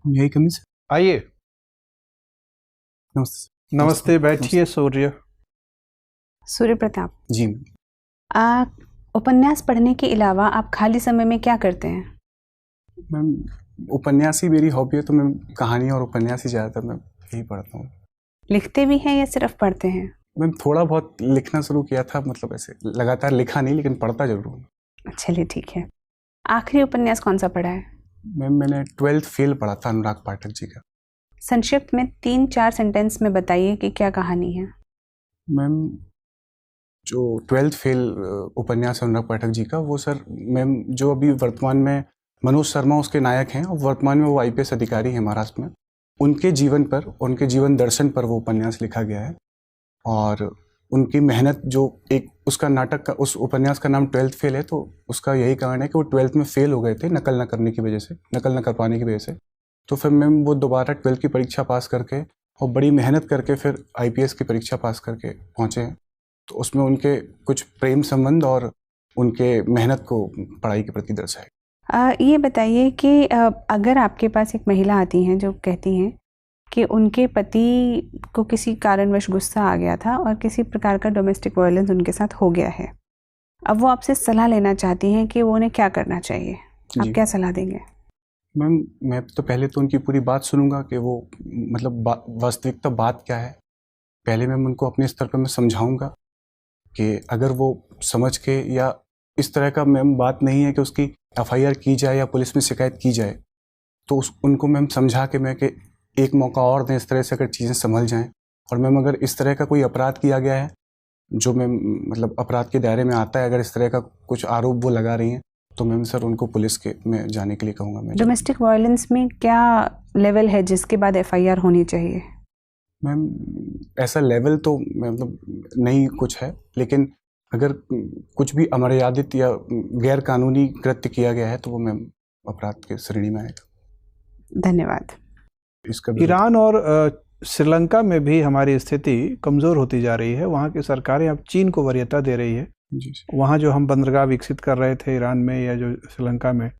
यही कमी से। आइए। नमस्ते। नमस्ते, बैठिए। सूर्य प्रताप जी। उपन्यास पढ़ने के अलावा आप खाली समय में क्या करते हैं? मैम, उपन्यास ही मेरी हॉबी है, तो मैं कहानी और उपन्यास ही ज़्यादातर मैं यही पढ़ता हूँ। लिखते भी हैं या सिर्फ पढ़ते हैं? मैम, थोड़ा बहुत लिखना शुरू किया था, मतलब ऐसे लगातार लिखा नहीं, लेकिन पढ़ता जरूर हूँ। चलिए ठीक है। आखिरी उपन्यास कौन सा पढ़ा है? मैम, मैंने 12th फेल पढ़ा था, अनुराग पाठक जी का। संक्षिप्त में 3-4 सेंटेंस में बताइए कि क्या कहानी है। मैम, जो 12th फेल उपन्यास है अनुराग पाठक जी का, वो सर मैम जो अभी वर्तमान में मनोज शर्मा उसके नायक हैं, और वर्तमान में वो IPS अधिकारी हैं महाराष्ट्र में, उनके जीवन पर, उनके जीवन दर्शन पर वो उपन्यास लिखा गया है। और उनकी मेहनत, जो एक उसका नाटक का, उस उपन्यास का नाम 12th फेल है, तो उसका यही कारण है कि वो 12th में फेल हो गए थे नकल न करने की वजह से, नकल न कर पाने की वजह से। तो फिर मैम वो दोबारा 12th की परीक्षा पास करके और बड़ी मेहनत करके फिर IPS की परीक्षा पास करके पहुँचे हैं। तो उसमें उनके कुछ प्रेम संबंध और उनके मेहनत को पढ़ाई के प्रति दर्शाए। ये बताइए कि अगर आपके पास एक महिला आती हैं जो कहती हैं कि उनके पति को किसी कारणवश गुस्सा आ गया था और किसी प्रकार का डोमेस्टिक वायलेंस उनके साथ हो गया है, अब वो आपसे सलाह लेना चाहती हैं कि वो उन्हें क्या करना चाहिए, आप क्या सलाह देंगे? मैम, मैं तो पहले तो उनकी पूरी बात सुनूंगा कि वो मतलब वास्तविकता बात क्या है। पहले मैम उनको अपने स्तर पर मैं समझाऊंगा कि अगर वो समझ के, या इस तरह का मैम बात नहीं है कि उसकी FIR की जाए या पुलिस में शिकायत की जाए, तो उनको मैम समझा के मैं कि एक मौका और दें, इस तरह से अगर चीज़ें संभल जाएं। और मैम अगर इस तरह का कोई अपराध किया गया है जो मैम मतलब अपराध के दायरे में आता है, अगर इस तरह का कुछ आरोप वो लगा रही हैं, तो मैम सर उनको पुलिस के में जाने के लिए कहूँगा मैं। डोमेस्टिक वायलेंस में क्या लेवल है जिसके बाद FIR होनी चाहिए? मैम, ऐसा लेवल तो मतलब नहीं कुछ है, लेकिन अगर कुछ भी अमर्यादित या गैर कानूनी कृत्य किया गया है तो वो मैम अपराध के श्रेणी में आएगा। धन्यवाद। इसका ईरान और श्रीलंका में भी हमारी स्थिति कमज़ोर होती जा रही है। वहाँ की सरकारें अब चीन को वरीयता दे रही है। वहाँ जो हम बंदरगाह विकसित कर रहे थे ईरान में या जो श्रीलंका में,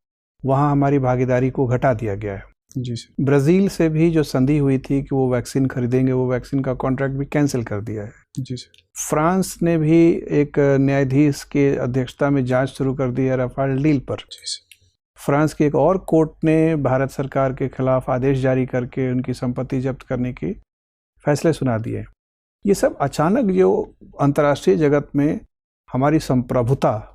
वहाँ हमारी भागीदारी को घटा दिया गया है। जी सर। ब्राज़ील से भी जो संधि हुई थी कि वो वैक्सीन खरीदेंगे, वो वैक्सीन का कॉन्ट्रैक्ट भी कैंसिल कर दिया है। जी सर। फ्रांस ने भी एक न्यायाधीश के अध्यक्षता में जांच शुरू कर दी है राफेल डील पर। फ्रांस की एक और कोर्ट ने भारत सरकार के खिलाफ आदेश जारी करके उनकी संपत्ति जब्त करने की फैसले सुना दिए। ये सब अचानक जो अंतर्राष्ट्रीय जगत में हमारी संप्रभुता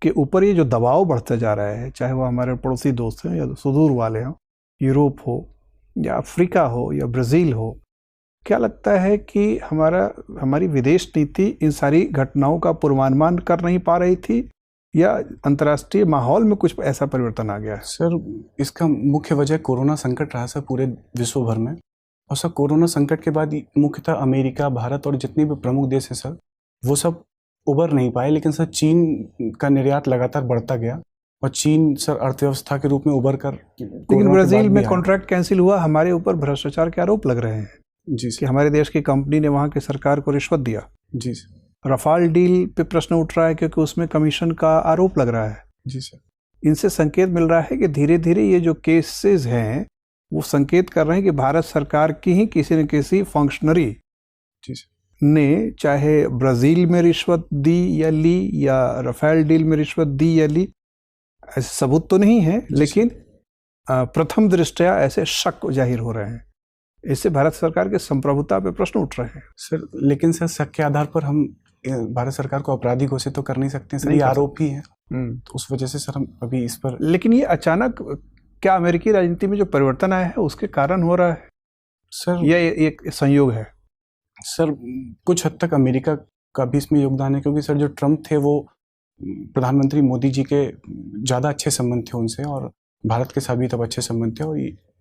के ऊपर ये जो दबाव बढ़ता जा रहा है, चाहे वो हमारे पड़ोसी दोस्त हैं या सुदूर वाले हों, यूरोप हो या अफ्रीका हो या ब्राज़ील हो, क्या लगता है कि हमारी विदेश नीति इन सारी घटनाओं का पूर्वानुमान कर नहीं पा रही थी, या अंतर्राष्ट्रीय माहौल में कुछ ऐसा परिवर्तन आ गया है? सर, इसका मुख्य वजह कोरोना संकट रहा सर पूरे विश्व भर में। और सर कोरोना संकट के बाद मुख्यतः अमेरिका, भारत और जितने भी प्रमुख देश हैं सर, वो सब उबर नहीं पाए, लेकिन सर चीन का निर्यात लगातार बढ़ता गया और चीन सर अर्थव्यवस्था के रूप में उभर कर। लेकिन ब्राज़ील में कॉन्ट्रैक्ट कैंसिल हुआ, हमारे ऊपर भ्रष्टाचार के आरोप लग रहे हैं। जी कि हमारे देश की कंपनी ने वहाँ की सरकार को रिश्वत दिया। जी सर। राफेल डील पे प्रश्न उठ रहा है क्योंकि उसमें कमीशन का आरोप लग रहा है। जी सर। इनसे संकेत मिल रहा है कि धीरे धीरे ये जो केसेस हैं वो संकेत कर रहे हैं कि भारत सरकार की ही किसी न किसी फंक्शनरी ने, चाहे ब्राज़ील में रिश्वत दी या ली या राफेल डील में रिश्वत दी या ली, ऐसे सबूत तो नहीं है, लेकिन प्रथम दृष्टया ऐसे शक जाहिर हो रहे हैं। इससे भारत सरकार के संप्रभुता पे प्रश्न उठ रहे हैं सर। लेकिन सर शक के आधार पर हम भारत सरकार को अपराधी घोषित तो कर नहीं सकते सर, ये आरोप ही है। तो उस वजह से सर हम अभी इस पर। लेकिन ये अचानक क्या अमेरिकी राजनीति में जो परिवर्तन आया है उसके कारण हो रहा है सर? ये एक संयोग है सर। कुछ हद तक अमेरिका का भी इसमें योगदान है, क्योंकि सर जो ट्रम्प थे वो प्रधानमंत्री मोदी जी के ज़्यादा अच्छे संबंध थे उनसे, और भारत के साथ भी तब अच्छे संबंध थे। और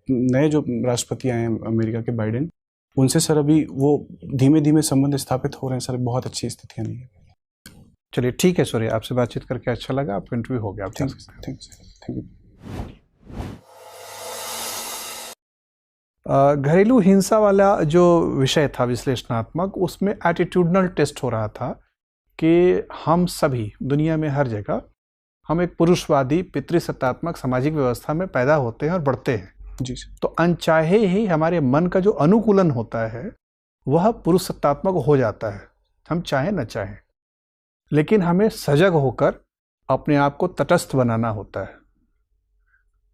नए जो राष्ट्रपति आए हैं अमेरिका के, बाइडेन, उनसे सर अभी वो धीमे धीमे संबंध स्थापित हो रहे हैं सर। बहुत अच्छी स्थितियाँ नहीं है। चलिए ठीक है सूर्य, आपसे बातचीत करके अच्छा लगा। आपका इंटरव्यू हो गया। Thank you. घरेलू हिंसा वाला जो विषय था विश्लेषणात्मक, उसमें एटीट्यूडनल टेस्ट हो रहा था कि हम सभी दुनिया में हर जगह हम एक पुरुषवादी पितृसत्तात्मक सामाजिक व्यवस्था में पैदा होते हैं और बढ़ते हैं। जी सर। तो अनचाहे ही हमारे मन का जो अनुकूलन होता है वह पुरुषसत्तात्मक हो जाता है, हम चाहें न चाहें। लेकिन हमें सजग होकर अपने आप को तटस्थ बनाना होता है।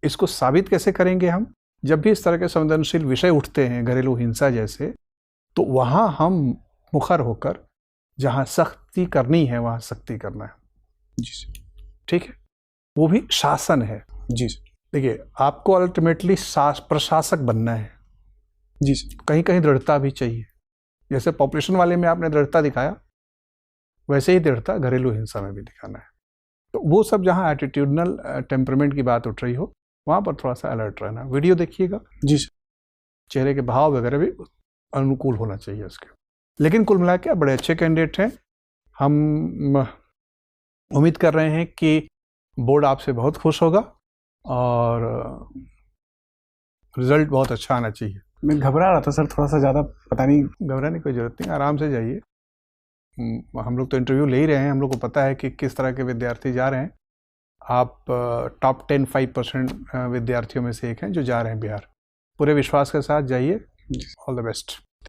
इसको साबित कैसे करेंगे हम? जब भी इस तरह के संवेदनशील विषय उठते हैं, घरेलू हिंसा जैसे, तो वहाँ हम मुखर होकर जहाँ सख्ती करनी है वहाँ सख्ती करना है। जी सर। ठीक है, वो भी शासन है। जी सर। देखिए, आपको अल्टीमेटली प्रशासक बनना है। जी सर। कहीं कहीं दृढ़ता भी चाहिए। जैसे पॉपुलेशन वाले में आपने दृढ़ता दिखाया, वैसे ही दृढ़ता घरेलू हिंसा में भी दिखाना है। तो वो सब जहाँ एटीट्यूडनल टेम्परमेंट की बात उठ रही हो वहाँ पर थोड़ा सा अलर्ट रहना। वीडियो देखिएगा। जी सर। चेहरे के भाव वगैरह भी अनुकूल होना चाहिए उसके। लेकिन कुल मिला के बड़े अच्छे कैंडिडेट हैं। हम उम्मीद कर रहे हैं कि बोर्ड आपसे बहुत खुश होगा और रिजल्ट बहुत अच्छा आना चाहिए। मैं घबरा रहा था सर थोड़ा सा ज़्यादा, पता नहीं। घबराने की कोई ज़रूरत नहीं, आराम से जाइए। हम लोग तो इंटरव्यू ले ही रहे हैं, हम लोग को पता है कि किस तरह के विद्यार्थी जा रहे हैं। आप टॉप 5% विद्यार्थियों में से एक हैं जो जा रहे हैं बिहार। पूरे विश्वास के साथ जाइए। All the best.